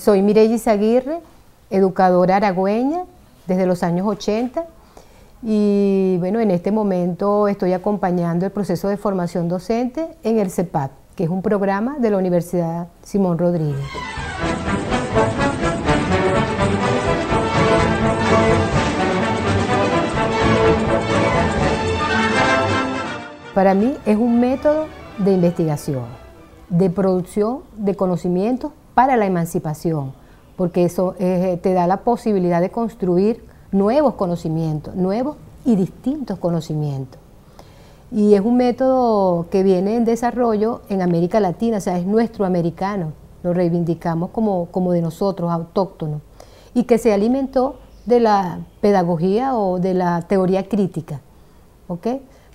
Soy Mirelis Aguirre, educadora aragüeña desde los años 80 y bueno, en este momento estoy acompañando el proceso de formación docente en el CEPAT, que es un programa de la Universidad Simón Rodríguez. Para mí es un método de investigación, de producción de conocimientos para la emancipación, porque eso te da la posibilidad de construir nuevos conocimientos, nuevos y distintos conocimientos. Y es un método que viene en desarrollo en América Latina, o sea, es nuestro americano, lo reivindicamos como de nosotros, autóctono, y que se alimentó de la pedagogía o de la teoría crítica, ¿ok?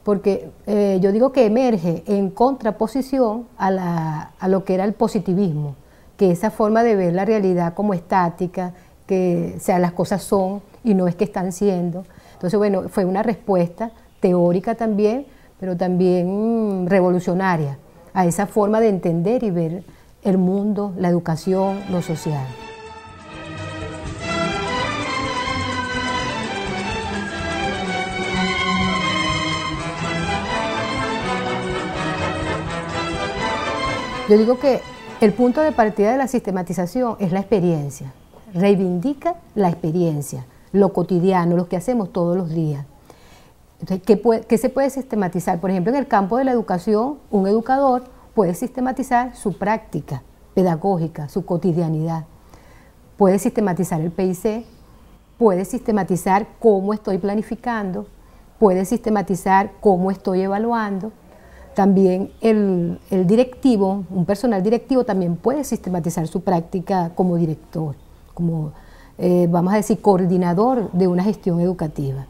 Porque yo digo que emerge en contraposición a lo que era el positivismo, que esa forma de ver la realidad como estática, que o sea, las cosas son y no es que están siendo. Entonces, bueno, fue una respuesta teórica también, pero también revolucionaria a esa forma de entender y ver el mundo, la educación, lo social. Yo digo que el punto de partida de la sistematización es la experiencia, reivindica la experiencia, lo cotidiano, lo que hacemos todos los días. Entonces, ¿qué se puede sistematizar? Por ejemplo, en el campo de la educación, un educador puede sistematizar su práctica pedagógica, su cotidianidad. Puede sistematizar el PIC, puede sistematizar cómo estoy planificando, puede sistematizar cómo estoy evaluando. También el directivo, un personal directivo también puede sistematizar su práctica como director, como, vamos a decir, coordinador de una gestión educativa.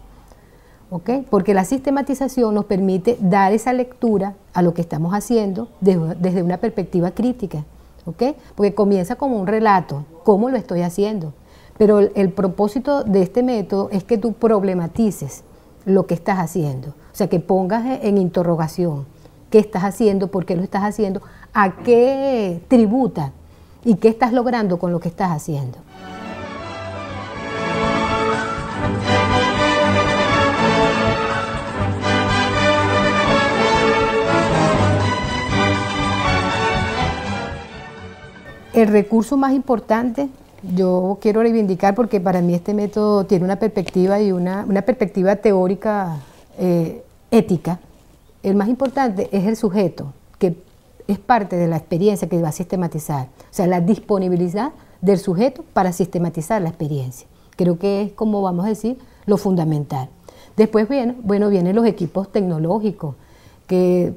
¿Okay? Porque la sistematización nos permite dar esa lectura a lo que estamos haciendo desde una perspectiva crítica. ¿Okay? Porque comienza como un relato, cómo lo estoy haciendo. Pero el propósito de este método es que tú problematices lo que estás haciendo, o sea, que pongas en interrogación qué estás haciendo, por qué lo estás haciendo, a qué tributa y qué estás logrando con lo que estás haciendo. El recurso más importante, yo quiero reivindicar porque para mí este método tiene una perspectiva y una perspectiva teórica ética. El más importante es el sujeto, que es parte de la experiencia que va a sistematizar, o sea, la disponibilidad del sujeto para sistematizar la experiencia. Creo que es, como vamos a decir, lo fundamental. Después vienen los equipos tecnológicos, que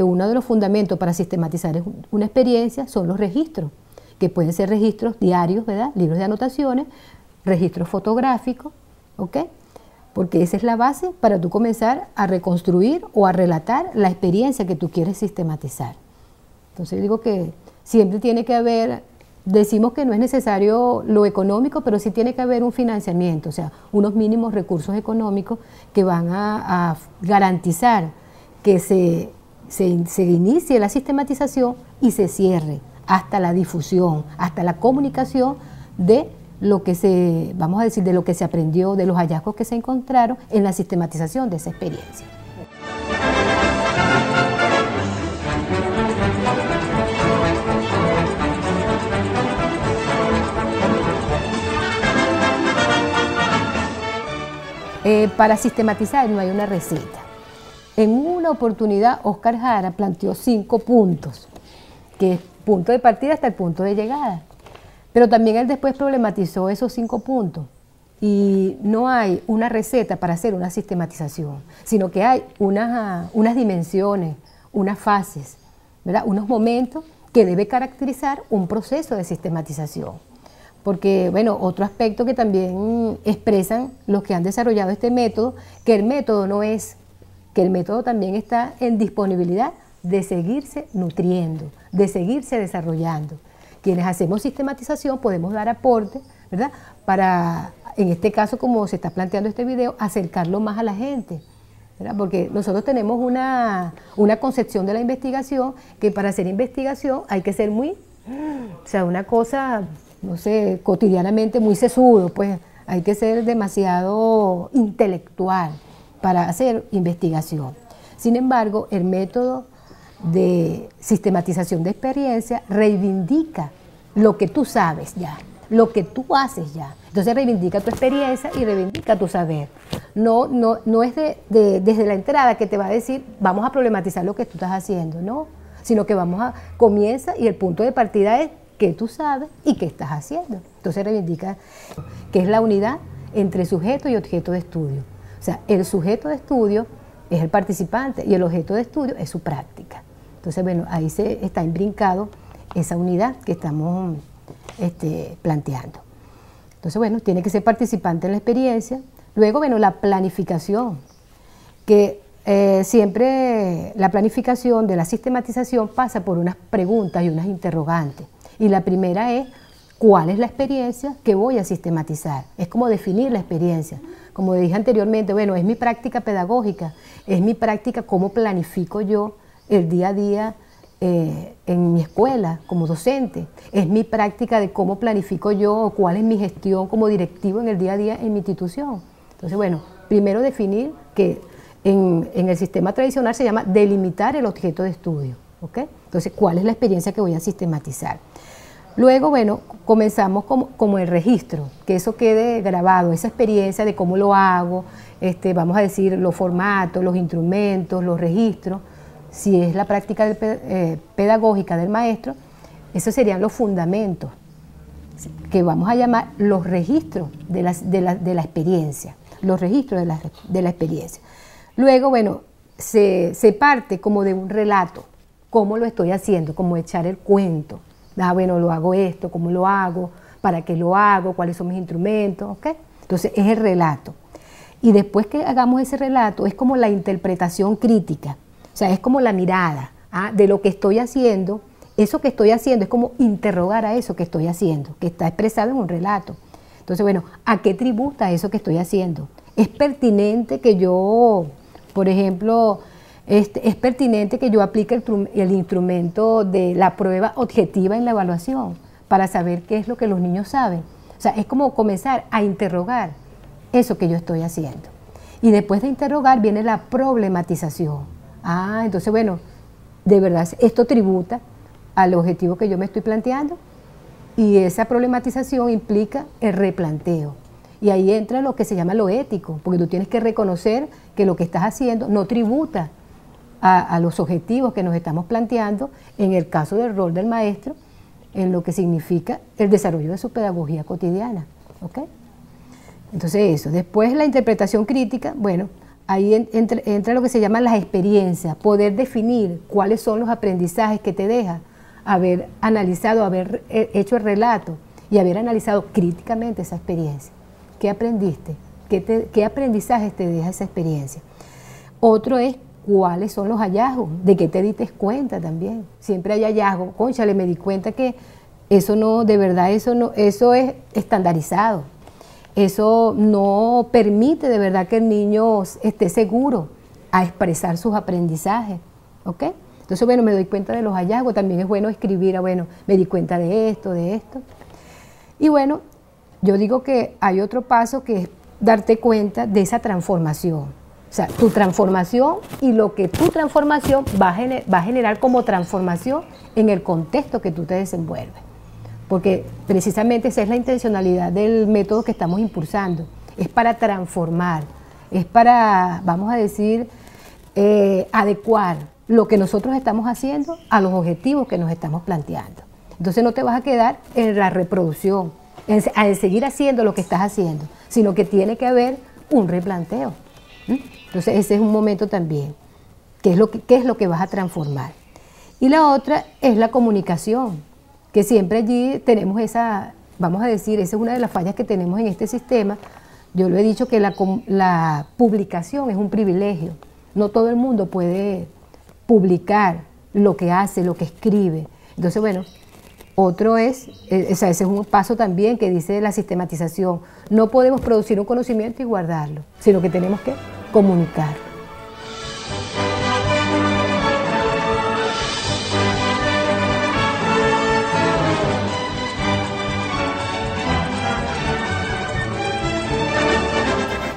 uno de los fundamentos para sistematizar una experiencia son los registros, que pueden ser registros diarios, ¿verdad? Libros de anotaciones, registros fotográficos, ¿ok? Porque esa es la base para tú comenzar a reconstruir o a relatar la experiencia que tú quieres sistematizar. Entonces digo que siempre tiene que haber, decimos que no es necesario lo económico, pero sí tiene que haber un financiamiento, o sea, unos mínimos recursos económicos que van a garantizar que se inicie la sistematización y se cierre hasta la difusión, hasta la comunicación de lo que vamos a decir, de lo que se aprendió, de los hallazgos que se encontraron en la sistematización de esa experiencia. Para sistematizar no hay una receta. En una oportunidad, Óscar Jara planteó 5 puntos, que es punto de partida hasta el punto de llegada. Pero también él después problematizó esos 5 puntos y no hay una receta para hacer una sistematización, sino que hay unas dimensiones, unas fases, ¿verdad? Unos momentos que debe caracterizar un proceso de sistematización. Porque, bueno, otro aspecto que también expresan los que han desarrollado este método, que el método no es, que el método también está en disponibilidad de seguirse nutriendo, de seguirse desarrollando. Quienes hacemos sistematización podemos dar aporte, ¿verdad? Para, en este caso, como se está planteando este video, acercarlo más a la gente, ¿verdad? Porque nosotros tenemos una concepción de la investigación que para hacer investigación hay que ser muy, o sea, una cosa no sé, cotidianamente muy sesudo, pues hay que ser demasiado intelectual para hacer investigación. Sin embargo, el método de sistematización de experiencia reivindica lo que tú sabes ya, lo que tú haces ya. Entonces reivindica tu experiencia y reivindica tu saber. No es desde la entrada que te va a decir, vamos a problematizar lo que tú estás haciendo, no, sino que comienza y el punto de partida es qué tú sabes y qué estás haciendo. Entonces reivindica que es la unidad entre sujeto y objeto de estudio. O sea, el sujeto de estudio es el participante y el objeto de estudio es su práctica. Entonces, bueno, ahí se está imbrincado esa unidad que estamos planteando. Entonces, bueno, tiene que ser participante en la experiencia. Luego, bueno, la planificación, que siempre la planificación de la sistematización pasa por unas preguntas y unas interrogantes. Y la primera es, ¿cuál es la experiencia que voy a sistematizar? Es como definir la experiencia. Como dije anteriormente, bueno, es mi práctica pedagógica, es mi práctica cómo planifico yo el día a día en mi escuela como docente, es mi práctica de cómo planifico yo o cuál es mi gestión como directivo en el día a día en mi institución. Entonces, bueno, primero definir que en el sistema tradicional se llama delimitar el objeto de estudio, ¿ok? Entonces, ¿cuál es la experiencia que voy a sistematizar? Luego, bueno, comenzamos como el registro, que eso quede grabado, esa experiencia de cómo lo hago, vamos a decir, los formatos, los instrumentos, los registros. Si es la práctica pedagógica del maestro, esos serían los fundamentos, que vamos a llamar los registros de la experiencia, los registros de la experiencia. Luego, bueno, se parte como de un relato, cómo lo estoy haciendo, como echar el cuento. Ah, bueno, lo hago esto, cómo lo hago, para qué lo hago, cuáles son mis instrumentos, ¿ok? Entonces es el relato. Y después que hagamos ese relato, es como la interpretación crítica, o sea, es como la mirada de lo que estoy haciendo. Eso que estoy haciendo es como interrogar a eso que estoy haciendo, que está expresado en un relato. Entonces, bueno, ¿a qué tributa eso que estoy haciendo? ¿Es pertinente que yo, por ejemplo, es pertinente que yo aplique el instrumento de la prueba objetiva en la evaluación para saber qué es lo que los niños saben? O sea, es como comenzar a interrogar eso que yo estoy haciendo. Y después de interrogar viene la problematización. Entonces, bueno, de verdad, esto tributa al objetivo que yo me estoy planteando, y esa problematización implica el replanteo. Y ahí entra lo que se llama lo ético, porque tú tienes que reconocer que lo que estás haciendo no tributa a los objetivos que nos estamos planteando, en el caso del rol del maestro, en lo que significa el desarrollo de su pedagogía cotidiana, ¿ok? Entonces eso, después la interpretación crítica, bueno, ahí entra lo que se llama las experiencias, poder definir cuáles son los aprendizajes que te deja haber analizado, haber hecho el relato y haber analizado críticamente esa experiencia. ¿Qué aprendiste? ¿Qué aprendizajes te deja esa experiencia? Otro es cuáles son los hallazgos, de qué te diste cuenta también. Siempre hay hallazgos. Cónchale, me di cuenta que eso no, de verdad, eso es estandarizado. Eso no permite de verdad que el niño esté seguro a expresar sus aprendizajes, ¿ok? Entonces, bueno, me doy cuenta de los hallazgos. También es bueno escribir, bueno, me di cuenta de esto, de esto. Y bueno, yo digo que hay otro paso que es darte cuenta de esa transformación. O sea, tu transformación y lo que tu transformación va a generar como transformación en el contexto que tú te desenvuelves. Porque precisamente esa es la intencionalidad del método que estamos impulsando. Es para transformar, es para, vamos a decir, adecuar lo que nosotros estamos haciendo a los objetivos que nos estamos planteando. Entonces no te vas a quedar en la reproducción, en seguir haciendo lo que estás haciendo, sino que tiene que haber un replanteo. Entonces ese es un momento también, qué es lo que vas a transformar. Y la otra es la comunicación, que siempre allí tenemos esa, vamos a decir, esa es una de las fallas que tenemos en este sistema. Yo lo he dicho que la publicación es un privilegio, no todo el mundo puede publicar lo que hace, lo que escribe. Entonces, bueno, otro ese es un paso también que dice la sistematización. No podemos producir un conocimiento y guardarlo, sino que tenemos que comunicar.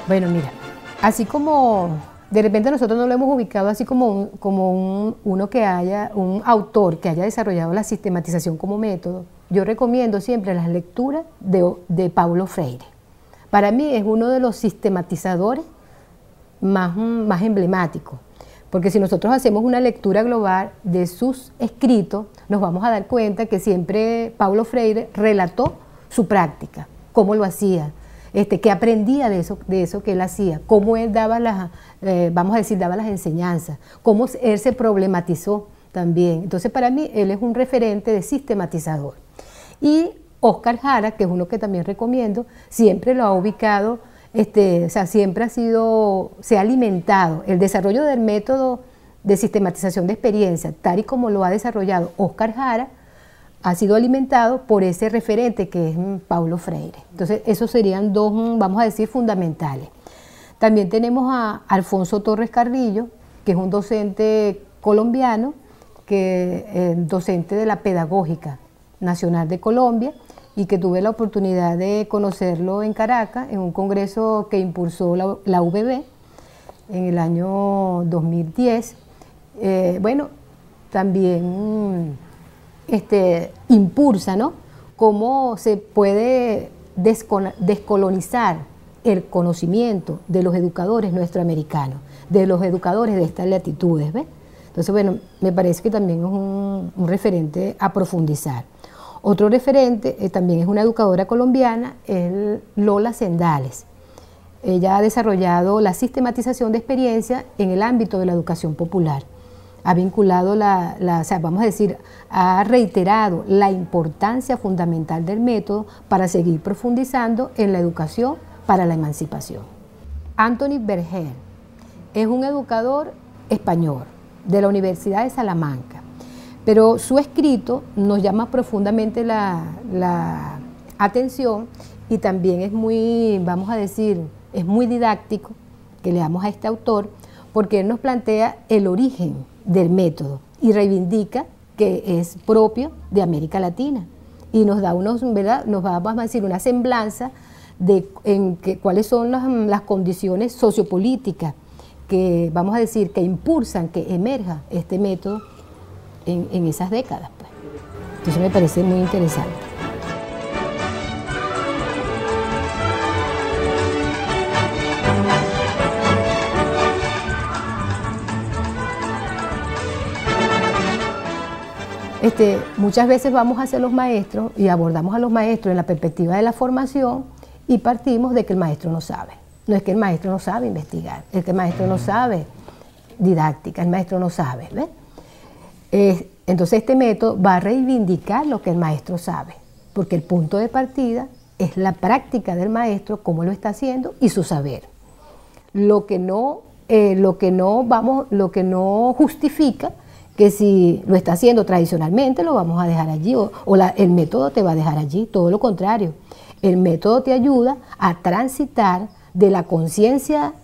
Bueno, mira, así como de repente nosotros no lo hemos ubicado así como un autor que haya desarrollado la sistematización como método, yo recomiendo siempre las lecturas de Paulo Freire. Para mí es uno de los sistematizadores más emblemáticos, porque si nosotros hacemos una lectura global de sus escritos, nos vamos a dar cuenta que siempre Paulo Freire relató su práctica, cómo lo hacía, qué aprendía de eso que él hacía, cómo él daba vamos a decir, daba las enseñanzas, cómo él se problematizó también. Entonces, para mí, él es un referente de sistematizador. Y Óscar Jara, que es uno que también recomiendo, siempre lo ha ubicado, o sea, siempre se ha alimentado el desarrollo del método de sistematización de experiencia, tal y como lo ha desarrollado Óscar Jara, ha sido alimentado por ese referente que es Paulo Freire. Entonces, esos serían dos, vamos a decir, fundamentales. También tenemos a Alfonso Torres Carrillo, que es un docente colombiano, docente de la Pedagógica Nacional de Colombia, y que tuve la oportunidad de conocerlo en Caracas, en un congreso que impulsó la UBB en el año 2010. Bueno, también impulsa, ¿no?, cómo se puede descolonizar el conocimiento de los educadores nuestroamericanos, de los educadores de estas latitudes, ¿ves? Entonces, bueno, me parece que también es un referente a profundizar. Otro referente también es una educadora colombiana, es Lola Sendales. Ella ha desarrollado la sistematización de experiencia en el ámbito de la educación popular. Ha vinculado o sea, vamos a decir, ha reiterado la importancia fundamental del método para seguir profundizando en la educación para la emancipación. Antoni Vergel es un educador español de la Universidad de Salamanca, pero su escrito nos llama profundamente la atención y también es muy, vamos a decir, es muy didáctico que leamos a este autor, porque él nos plantea el origen del método y reivindica que es propio de América Latina y nos da ¿verdad? Nos va, vamos a decir, una semblanza de cuáles son las condiciones sociopolíticas que, vamos a decir, que impulsan que emerja este método en esas décadas, pues. Entonces me parece muy interesante. Muchas veces vamos hacia los maestros y abordamos a los maestros en la perspectiva de la formación y partimos de que el maestro no sabe. No es que el maestro no sabe investigar, es que el maestro no sabe didáctica, el maestro no sabe, ¿ves? Entonces este método va a reivindicar lo que el maestro sabe, porque el punto de partida es la práctica del maestro, cómo lo está haciendo y su saber. Lo que no justifica que si lo está haciendo tradicionalmente lo vamos a dejar allí el método te va a dejar allí, todo lo contrario. El método te ayuda a transitar de la conciencia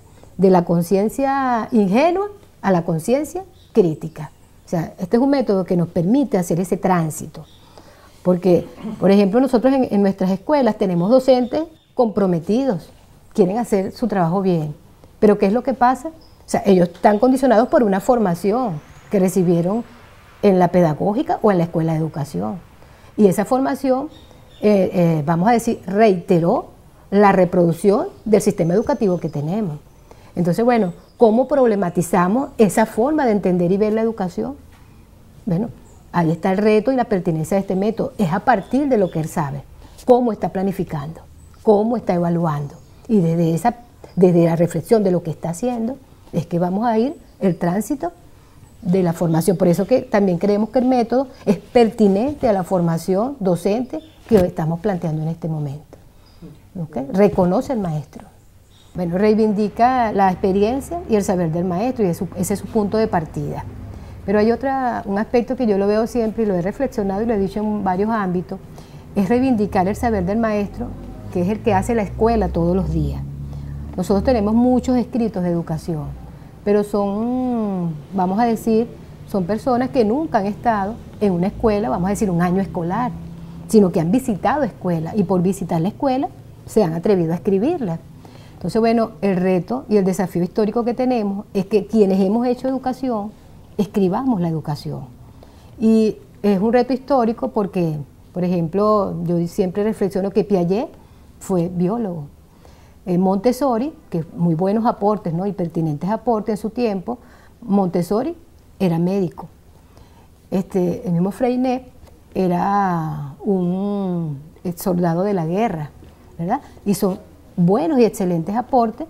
ingenua a la conciencia crítica. O sea, este es un método que nos permite hacer ese tránsito. Porque, por ejemplo, nosotros en nuestras escuelas tenemos docentes comprometidos, quieren hacer su trabajo bien. Pero ¿qué es lo que pasa? O sea, ellos están condicionados por una formación que recibieron en la pedagógica o en la escuela de educación. Y esa formación, vamos a decir, reiteró la reproducción del sistema educativo que tenemos. Entonces, bueno, ¿cómo problematizamos esa forma de entender y ver la educación? Bueno, ahí está el reto y la pertinencia de este método. Es a partir de lo que él sabe, cómo está planificando, cómo está evaluando. Y desde la reflexión de lo que está haciendo, es que vamos a ir el tránsito de la formación. Por eso que también creemos que el método es pertinente a la formación docente que hoy estamos planteando en este momento. ¿Okay? Reconoce al maestro. Bueno, reivindica la experiencia y el saber del maestro y ese es su punto de partida. Pero hay un aspecto que yo lo veo siempre y lo he reflexionado y lo he dicho en varios ámbitos, es reivindicar el saber del maestro, que es el que hace la escuela todos los días. Nosotros tenemos muchos escritos de educación, pero son, vamos a decir, son personas que nunca han estado en una escuela, vamos a decir un año escolar, sino que han visitado escuelas y por visitar la escuela se han atrevido a escribirla. Entonces, bueno, el reto y el desafío histórico que tenemos es que quienes hemos hecho educación, escribamos la educación. Y es un reto histórico porque, por ejemplo, yo siempre reflexiono que Piaget fue biólogo. Montessori, que muy buenos aportes, ¿no?, y pertinentes aportes en su tiempo, Montessori era médico. El mismo Freinet era un soldado de la guerra, ¿verdad? Y son buenos y excelentes aportes,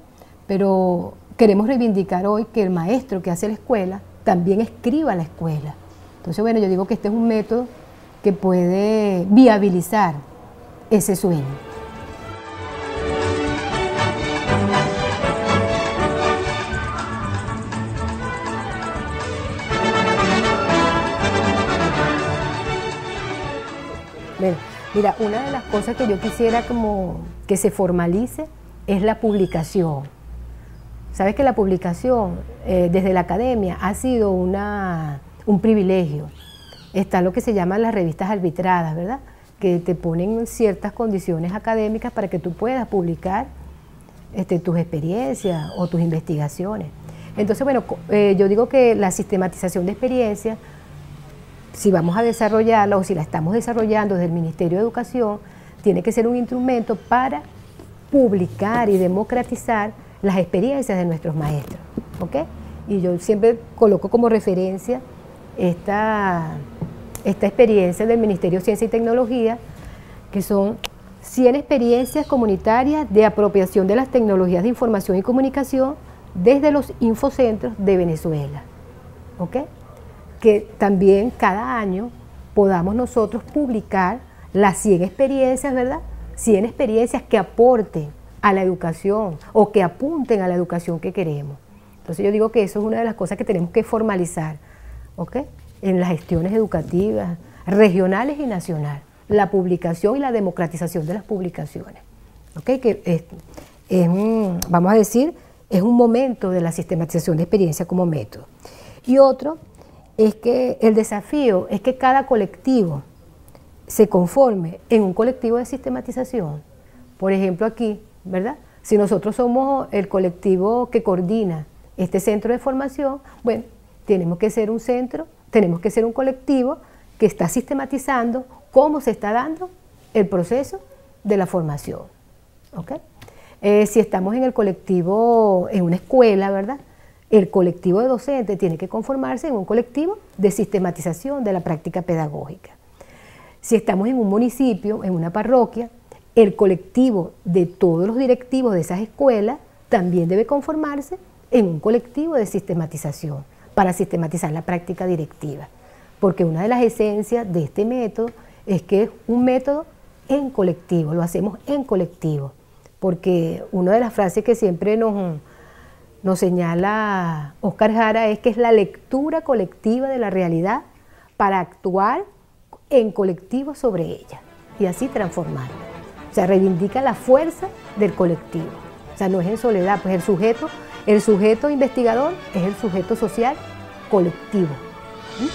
pero queremos reivindicar hoy que el maestro que hace la escuela también escriba la escuela. Entonces, bueno, yo digo que este es un método que puede viabilizar ese sueño. Bueno, mira, una de las cosas que yo quisiera como que se formalice es la publicación. Sabes que la publicación desde la academia ha sido un privilegio. Está lo que se llaman las revistas arbitradas, ¿verdad?, que te ponen ciertas condiciones académicas para que tú puedas publicar tus experiencias o tus investigaciones. Entonces, bueno, yo digo que la sistematización de experiencias, si vamos a desarrollarla o si la estamos desarrollando desde el Ministerio de Educación, tiene que ser un instrumento para publicar y democratizar las experiencias de nuestros maestros, ¿ok? Y yo siempre coloco como referencia esta experiencia del Ministerio de Ciencia y Tecnología, que son 100 experiencias comunitarias de apropiación de las tecnologías de información y comunicación desde los infocentros de Venezuela, ¿ok? Que también cada año podamos nosotros publicar las 100 experiencias, ¿verdad? 100 experiencias que aporten a la educación o que apunten a la educación que queremos. Entonces yo digo que eso es una de las cosas que tenemos que formalizar, ¿ok?, en las gestiones educativas, regionales y nacionales, la publicación y la democratización de las publicaciones, ¿ok?, que vamos a decir, es un momento de la sistematización de experiencia como método. Y otro es que el desafío es que cada colectivo se conforme en un colectivo de sistematización. Por ejemplo, aquí, ¿verdad?, si nosotros somos el colectivo que coordina este centro de formación, bueno, tenemos que ser un centro, tenemos que ser un colectivo que está sistematizando cómo se está dando el proceso de la formación, ¿ok? Si estamos en el colectivo, en una escuela, ¿verdad?, el colectivo de docentes tiene que conformarse en un colectivo de sistematización de la práctica pedagógica. Si estamos en un municipio, en una parroquia, el colectivo de todos los directivos de esas escuelas también debe conformarse en un colectivo de sistematización para sistematizar la práctica directiva. Porque una de las esencias de este método es que es un método en colectivo, lo hacemos en colectivo. Porque una de las frases que siempre nos señala Óscar Jara es que es la lectura colectiva de la realidad para actuar en colectivo sobre ella y así transformarla. O sea, reivindica la fuerza del colectivo. O sea, no es en soledad, pues el sujeto investigador es el sujeto social colectivo. ¿Sí?